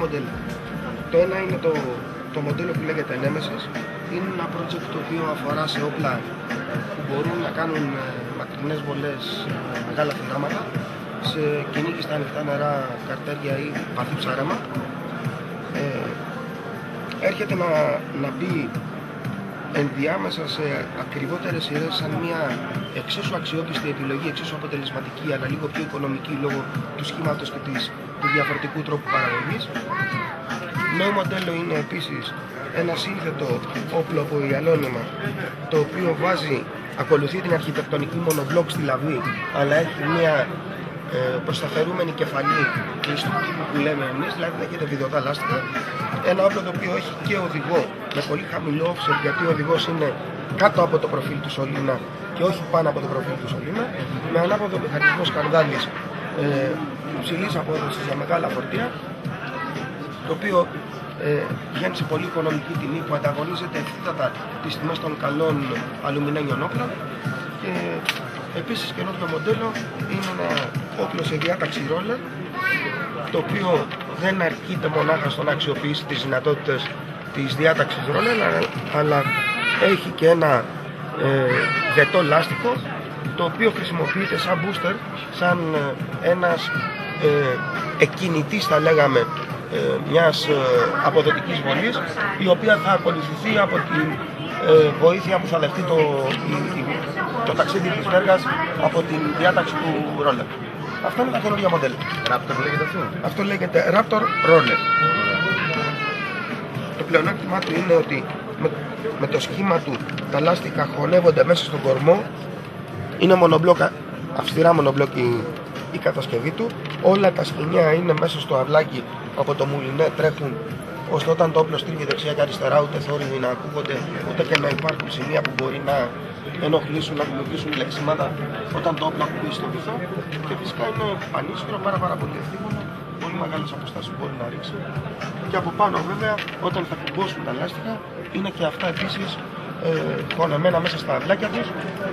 μοντέλα. Το ένα είναι το μοντέλο που λέγεται Nemesis. Είναι ένα project το οποίο αφορά σε όπλα που μπορούν να κάνουν μακρινές βολές, μεγάλα θυράματα, σε κυνήγι στα ανοιχτά νερά, καρτέρια ή βαθύ ψάρεμα. Έρχεται να μπει ενδιάμεσα σε ακριβότερες σειρές σαν μια εξίσου αξιόπιστη επιλογή, εξίσου αποτελεσματική αλλά λίγο πιο οικονομική λόγω του σχήματος και του διαφορετικού τρόπου παραγωγής. Νέο μοντέλο είναι επίσης ένα σύνθετο όπλο από ιαλόνιμα, το οποίο ακολουθεί την αρχιτεκτονική μονομπλοκ στη λαβή, αλλά έχει μια προσταθερούμενη κεφαλή κλειστού τύπου που λέμε εμείς, δηλαδή έχετε βιδωτά λάστιχα. Ένα όπλο το οποίο έχει και οδηγό με πολύ χαμηλό offset, γιατί ο οδηγός είναι κάτω από το προφίλ του σωλήνα και όχι πάνω από το προφίλ του σωλήνα, με ανάποδο μηχανισμό σκανδάλης υψηλής απόδοσης για μεγάλα φορτία, το οποίο βγαίνει σε πολύ οικονομική τιμή που ανταγωνίζεται ευθύτατα τις τιμές των καλών αλουμινένιων όπλων. Και επίσης καινούργιο μοντέλο είναι ένα όπλο σε διάταξη ρόλερ, το οποίο δεν αρκείται μονάχα στο να αξιοποιήσει τις δυνατότητες της διάταξης ρόλερ, αλλά έχει και ένα δετό λάστιχο, το οποίο χρησιμοποιείται σαν booster, σαν ένας εκκινητής θα λέγαμε μιας αποδοτικής βολής, η οποία θα ακολουθηθεί από τη βοήθεια που θα δεχτεί το ταξίδι της Βέργας από τη διάταξη του ρόλερ. Αυτό είναι τα καινούργια μοντέλα. Raptor λέγεται αυτό? Αυτό λέγεται Raptor Roller. Το πλεονέκτημά του είναι ότι με το σχήμα του τα λάστιχα χωνεύονται μέσα στον κορμό. Είναι μονομπλόκα, αυστηρά μονομπλόκ η κατασκευή του. Όλα τα σκοινιά είναι μέσα στο αυλάκι από το μουλινέ, τρέχουν ώστε όταν το όπλο στρίβει δεξιά και αριστερά ούτε θόρυβοι να ακούγονται, ούτε και να υπάρχουν σημεία που μπορεί να ενοχλήσουν, να δημιουργήσουν λεξίματα όταν το όπλο ακούγει στο βυθό. Και φυσικά είναι πανίσχυρο, πάρα πολύ ευθύμονο, πολύ μεγάλες αποστάσεις που μπορεί να ρίξει. Και από πάνω βέβαια, όταν θα κουμπώσουν τα λάστιχα, είναι και αυτά επίσης χωνεμένα μέσα στα αυλάκια τους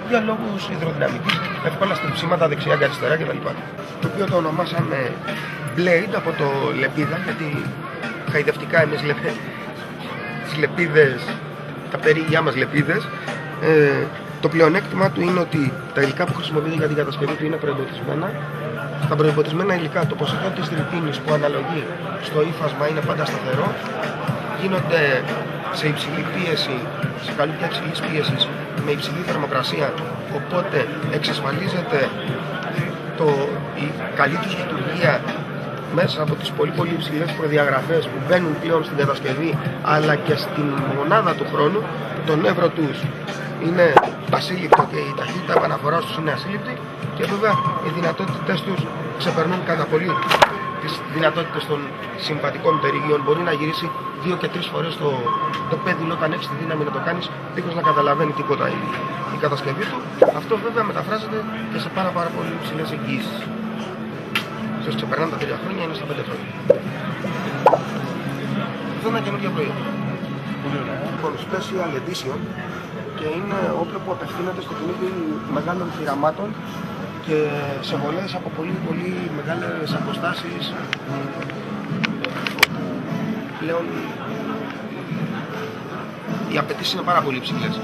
για λόγους υδροδυναμικής, εύκολα στριψίματα δεξιά και αριστερά κτλ. Το οποίο το ονομάσαμε Blade από το λεπίδα, γιατί χαϊδευτικά εμείς λέμε τις λεπίδες, τα περίγειά μας λεπίδες. Το πλεονέκτημα του είναι ότι τα υλικά που χρησιμοποιούνται για την κατασκευή του είναι προεμποτισμένα. Στα προεμποτισμένα υλικά το ποσοστό της τρυπίνης που αναλογεί στο ύφασμα είναι πάντα σταθερό. Γίνονται σε υψηλή πίεση, σε καλούπια υψηλής πίεσης με υψηλή θερμοκρασία, οπότε εξασφαλίζεται η καλή τους λειτουργία μέσα από τις πολύ υψηλές προδιαγραφές που μπαίνουν πλέον στην κατασκευή, αλλά και στην μονάδα του χρόνου. Το νεύρο τους είναι ασύλληπτο και η ταχύτητα επαναφοράς τους είναι ασύλληπτη, και βέβαια οι δυνατότητες τους ξεπερνούν κατά πολύ τις δυνατότητες των συμβατικών πτερυγίων. Μπορεί να γυρίσει 2 και 3 φορές το πέδιλο όταν έχεις τη δύναμη να το κάνεις δίχως να καταλαβαίνει τίποτα η κατασκευή του. Αυτό βέβαια μεταφράζεται και σε πάρα πολύ υψηλές εγγυήσεις. Ίσως ξεπερνάνε τα 3 χρόνια, είναι στα 5 χρόνια. Αυτό είναι ένα καινούργιο προϊόν. Λοιπόν, Special Edition, και είναι όπλο που απευθύνεται στο κυνήγι μεγάλων θυραμάτων και σε βολές από πολύ μεγάλες αποστάσεις, πλέον οι απαιτήσεις είναι πάρα πολύ ψηλές.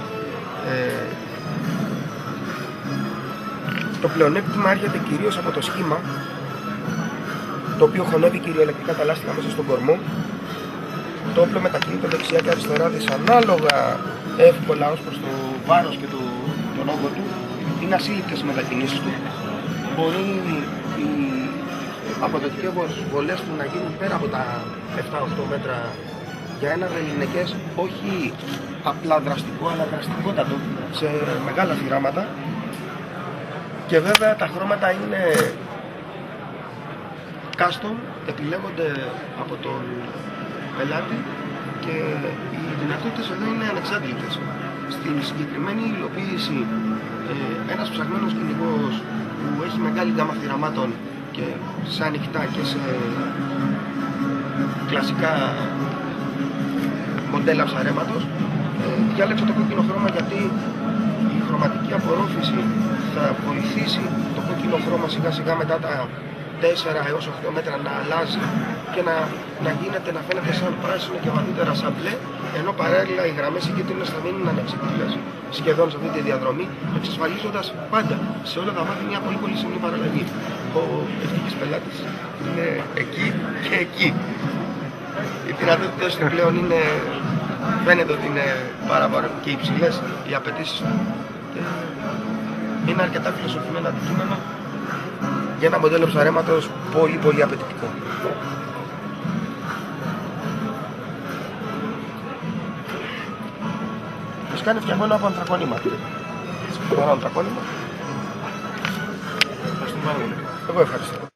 Το πλεονέκτημα έρχεται κυρίως από το σχήμα, το οποίο χωνεύει κυριολεκτικά τα λάστιχα μέσα στον κορμό. Το όπλο μετακινείται δεξιά και αριστερά δυσανάλογα εύκολα ως προς το βάρος και τον όγκο του. Είναι ασύλληπτες οι μετακινήσεις του. Μπορεί οι αποδοτικές βολές του να γίνουν πέρα από τα 7-8 μέτρα για ένα ελληνικές, όχι απλά δραστικό, αλλά δραστικότατο σε μεγάλα θυράματα. Και βέβαια τα χρώματα είναι custom, επιλέγονται από τον πελάτη, και οι δυνατότητες εδώ είναι ανεξάντλητες. Στην συγκεκριμένη υλοποίηση, ένας ψαγμένος κυνηγός που έχει μεγάλη γκάμα θυραμάτων και σε ανοιχτά και σε κλασικά μοντέλα ψαρέματος, διάλεξε το κόκκινο χρώμα, γιατί η χρωματική απορρόφηση θα βοηθήσει το κόκκινο χρώμα σιγά σιγά μετά 4 έως 8 μέτρα να αλλάζει και να γίνεται να φαίνεται σαν πράσινο και βαθύτερα σαν μπλε, ενώ παράλληλα οι γραμμές οι κίτρινες θα μείνουν ανεξίτηλες σχεδόν σε αυτή τη διαδρομή, εξασφαλίζοντας πάντα σε όλα τα βάθη μια πολύ πολύ σημαντική παραλλαγή. Ο ευτυχής πελάτης είναι εκεί και εκεί. Οι δυνατότητες του πλέον φαίνεται ότι είναι πάρα και υψηλές οι απαιτήσεις του. Είναι αρκετά φιλοσοφημένο αντικείμενο για ένα μοντέλο ψαρέματος πολύ πολύ απαιτητικό. Φυσικά είναι φτιαγμένο από ανθρακόνημα. Σκοτωρά ανθρακόνημα. Εγώ ευχαριστώ.